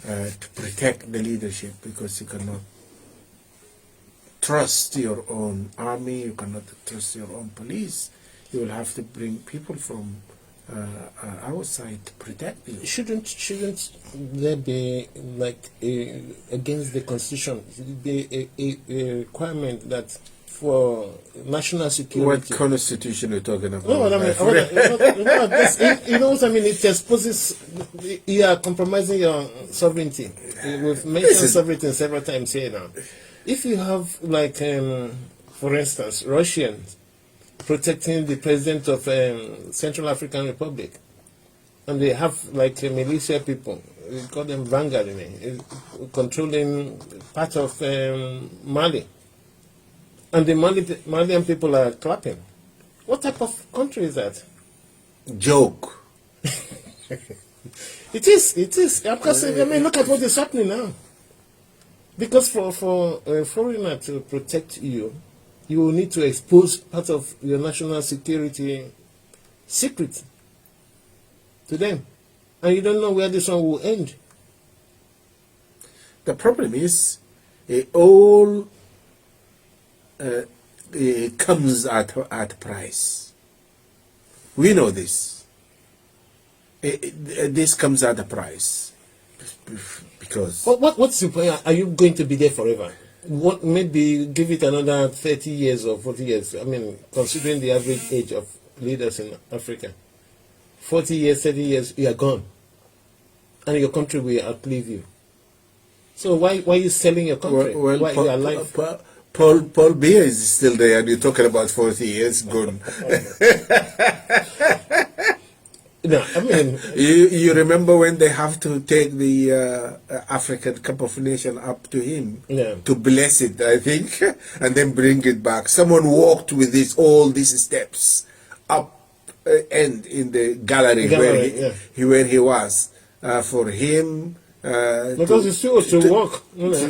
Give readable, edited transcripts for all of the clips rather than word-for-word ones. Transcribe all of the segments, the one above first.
to protect the leadership, because you cannot trust your own army, you cannot trust your own police. You will have to bring people from outside to protect you. Shouldn't there be like against the constitution? Should be a requirement that for national security. What constitution are you talking about? No, I mean, you know what I mean. It exposes you are compromising your sovereignty. We've mentioned sovereignty several times here now. If you have like, for instance, Russians protecting the president of Central African Republic, and they have like militia people, we call them vanguard, controlling part of Mali, and the Malian people are clapping. What type of country is that? Joke. It is. Because I mean, look at what is happening now. Because for a foreigner to protect you, you will need to expose part of your national security secret to them. And you don't know where this one will end. The problem is, it all it comes at a price. We know this. This comes at a price. Because what's the point? Are you going to be there forever? What, maybe give it another 30 years or 40 years. I mean, considering the average age of leaders in Africa, 40 years, 30 years, you are gone. And your country will outlive you. So why are you selling your country? Well, why you are alive? Paul Biya is still there, and you're talking about 40 years gone. No, I mean, you remember when they have to take the African Cup of Nations up to him to bless it, I think, and then bring it back. Someone walked with all these steps up and in the gallery where he was for him. Because it's still to walk. Because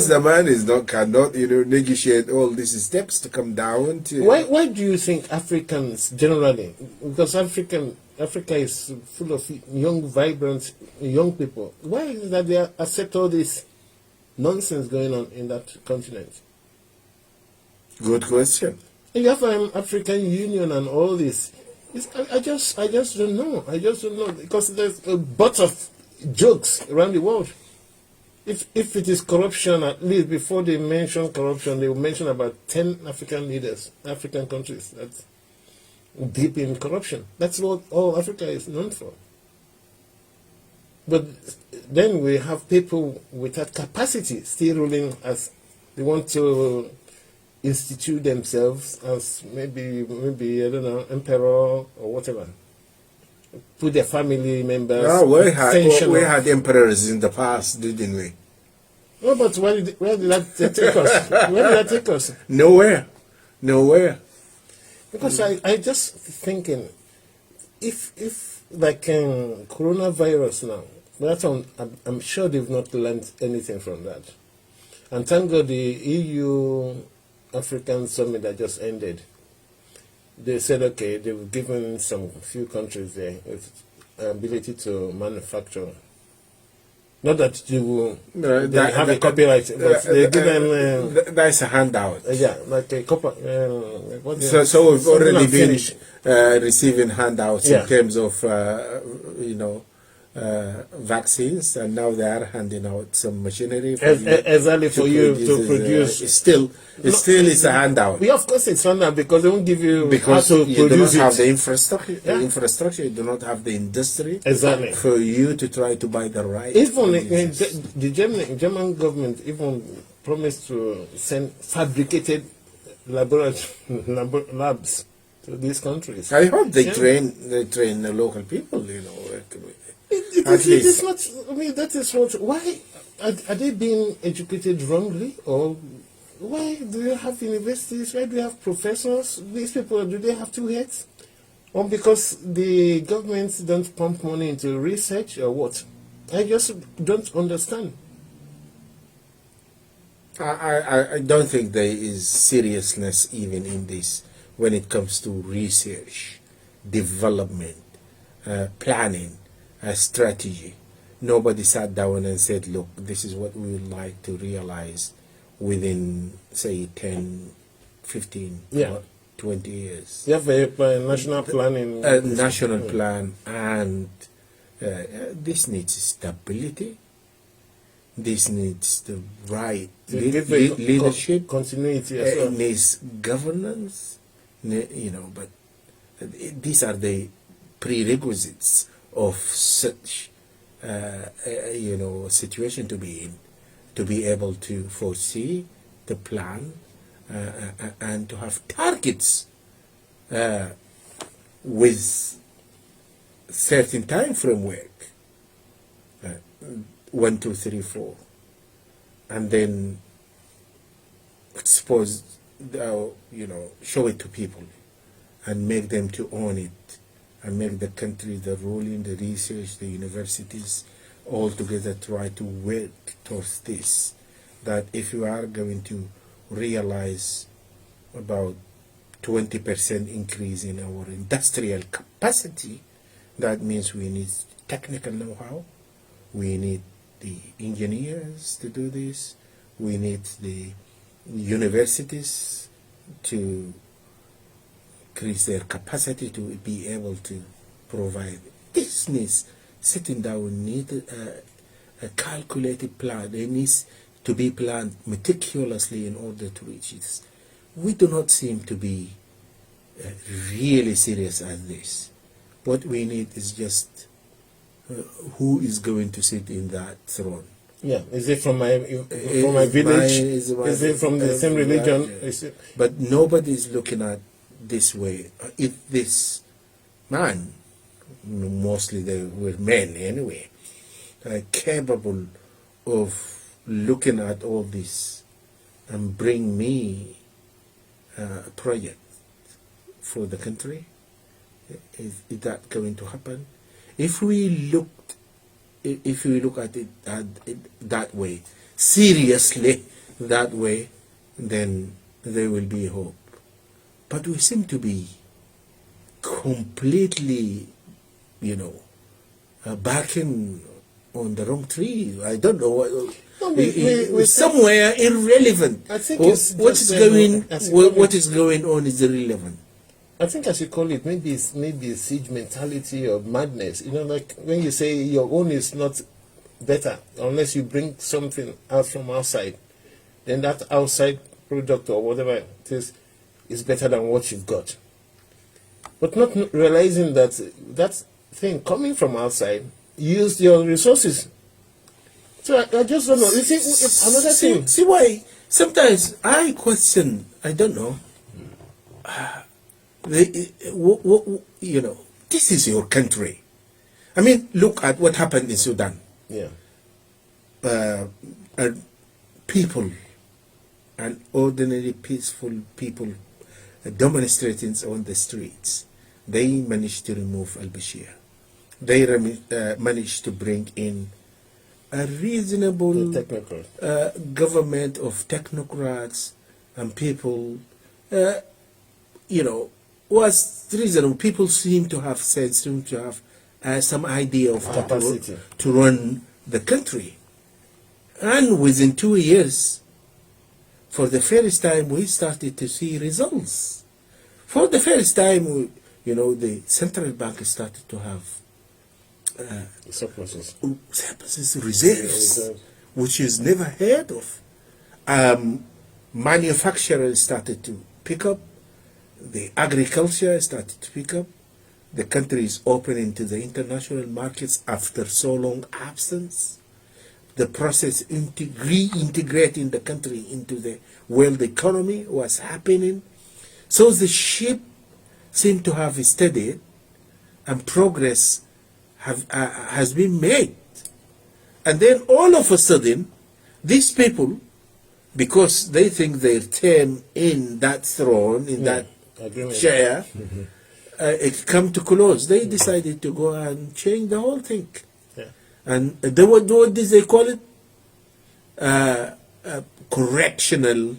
the man cannot negotiate all these steps to come down to. Why do you think Africans generally, because Africa is full of young, vibrant, young people, why is it that they accept all this nonsense going on in that continent? Good question. You have African Union and all this. I just don't know. I just don't know, because there's a bunch of jokes around the world. If it is corruption, at least before they mention corruption, they will mention about 10 African leaders, African countries that's deep in corruption. That's what all Africa is known for. But then we have people with that capacity still ruling as they want to institute themselves as maybe I don't know, emperor or whatever. Put their family members. No, we had emperors in the past, didn't we? No, but where did that take us? Where did that take us? Nowhere. Because I just thinking, if like coronavirus now, that's I'm sure they've not learned anything from that. And thank God the EU African summit that just ended, they said, okay, they've given some few countries there with ability to manufacture. Not that they have a copyright, but they give them... that's a handout. Yeah, like a copy. So we've already been receiving handouts in terms of, vaccines, and now they are handing out some machinery for exactly for you to produce. It's still a handout. Yeah, of course it's handout, because they won't give you because how to you produce do not have it. the infrastructure. You do not have the industry exactly for you to try to buy the right. Even the German government even promised to send fabricated labs to these countries. I hope they train the local people. It is not. I mean, that is what. Why are they being educated wrongly, or why do you have universities? Why do you have professors? These people, do they have two heads, or because the governments don't pump money into research, or what? I just don't understand. I don't think there is seriousness even in this when it comes to research, development, planning, strategy. nobody sat down and said, look, this is what we would like to realize within, say, 10, 15, or 20 years. You have a national plan in... A national plan, and this needs stability. This needs the right leadership. Continuity as well. It needs governance, but these are the prerequisites of such, situation to be in, to be able to foresee the plan and to have targets with certain time framework. 1, 2, 3, 4, and then expose, show it to people, and make them to own it, and make the country, the ruling, the research, the universities, all together try to work towards this. That if you are going to realize about 20% increase in our industrial capacity, that means we need technical know-how, we need the engineers to do this, we need the universities to increase their capacity to be able to provide. This needs sitting down, need a calculated plan. It needs to be planned meticulously in order to reach this. We do not seem to be really serious at this. What we need is just who is going to sit in that throne. Yeah, is it from my village? Is it from the same religion? But nobody is looking at this way. If this man, mostly they were men anyway, capable of looking at all this and bring me a project for the country, is that going to happen? If we look at it that way, seriously that way, then there will be hope. But we seem to be completely, backing on the wrong tree. I don't know what. No, somewhere irrelevant. I think what is going on is irrelevant. I think I should call it maybe a siege mentality or madness. Like when you say your own is not better unless you bring something out from outside, then that outside product or whatever it is better than what you've got. But not realizing that that thing coming from outside used your resources. So I just don't know. You see, it's another thing. See why sometimes I question. I don't know. This is your country. I mean, look at what happened in Sudan. Yeah. People and ordinary peaceful people demonstrating on the streets, they managed to remove al-Bashir. They managed to bring in a reasonable government of technocrats and people, was reasonable. People seem to have sense, seem to have some idea of how to run the country. And within 2 years, for the first time, we started to see results. For the first time, the central bank started to have surpluses, reserves, which is never heard of. Manufacturers started to pick up. The agriculture started to pick up. The country is opening to the international markets after so long absence. The process reintegrating the country into the world economy was happening. So the ship seemed to have steadied and progress has been made. And then all of a sudden, these people, because they think their term in that throne, in that chair, it come to close, they decided to go and change the whole thing. And what did they call it? Correctional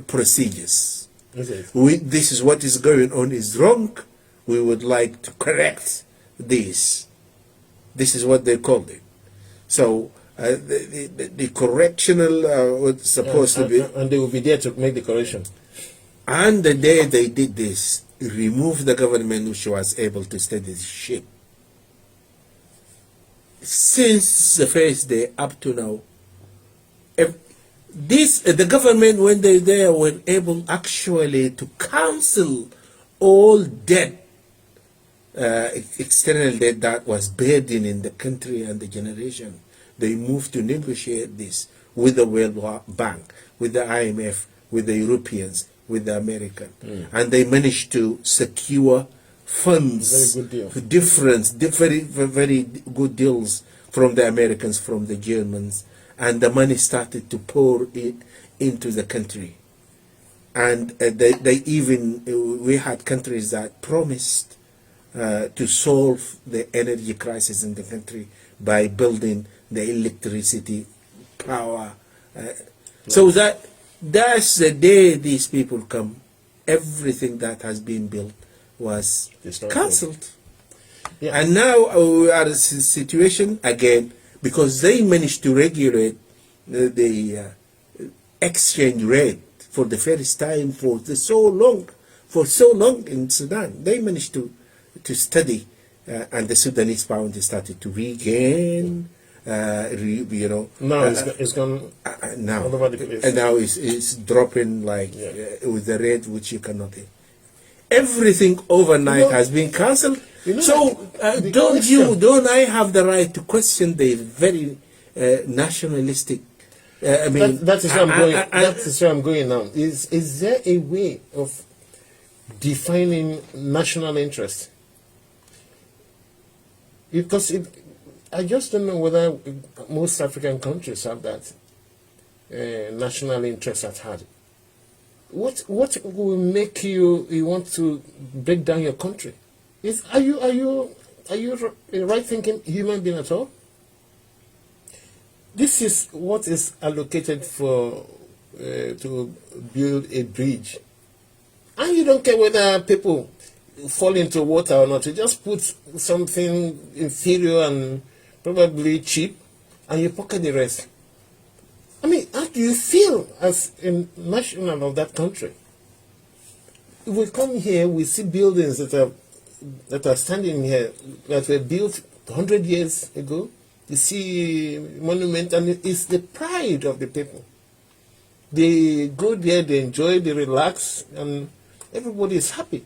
procedures. This is what is going on is wrong. We would like to correct this. This is what they called it. So the correctional was supposed to be, and they will be there to make the correction. and the day they did this, removed the government which was able to steady the ship. Since the first day up to now, the government, when they there, were able actually to cancel all debt, external debt that was burdening the country and the generation. They moved to negotiate this with the World Bank, with the IMF, with the Europeans, with the American, and they managed to secure funds, Very good deal. very good deals from the Americans, from the Germans, and the money started to pour into the country. And they even, we had countries that promised to solve the energy crisis in the country by building the electricity power. So that's the day these people come. Everything that has been built was cancelled. Yeah. And now we are in a situation again, because they managed to regulate the exchange rate for the first time for so long in Sudan. They managed to study, and the Sudanese pound started to regain. Now it's gone now, all over the place. and now it's dropping with the rate which you cannot. Everything overnight has been cancelled. So don't I have the right to question the very nationalistic? I mean, that is where I'm going. That is where I'm going now. Is there a way of defining national interest? Because I just don't know whether most African countries have that national interest at heart. What will make you want to break down your country? Are you a right thinking human being at all? This is what is allocated for to build a bridge, and you don't care whether people fall into water or not. You just put something inferior and probably cheap, and you pocket the rest. I mean, how do you feel as a national of that country? If we come here, we see buildings that are standing here that were built 100 years ago. You see monument, and it's the pride of the people. They go there, they enjoy, they relax, and everybody is happy.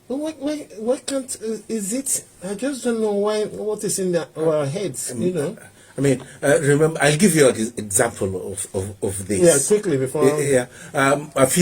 But why can't, is it, I just don't know what is in our heads, you know? I mean, remember, I'll give you an example of this. Yeah, quickly before. A few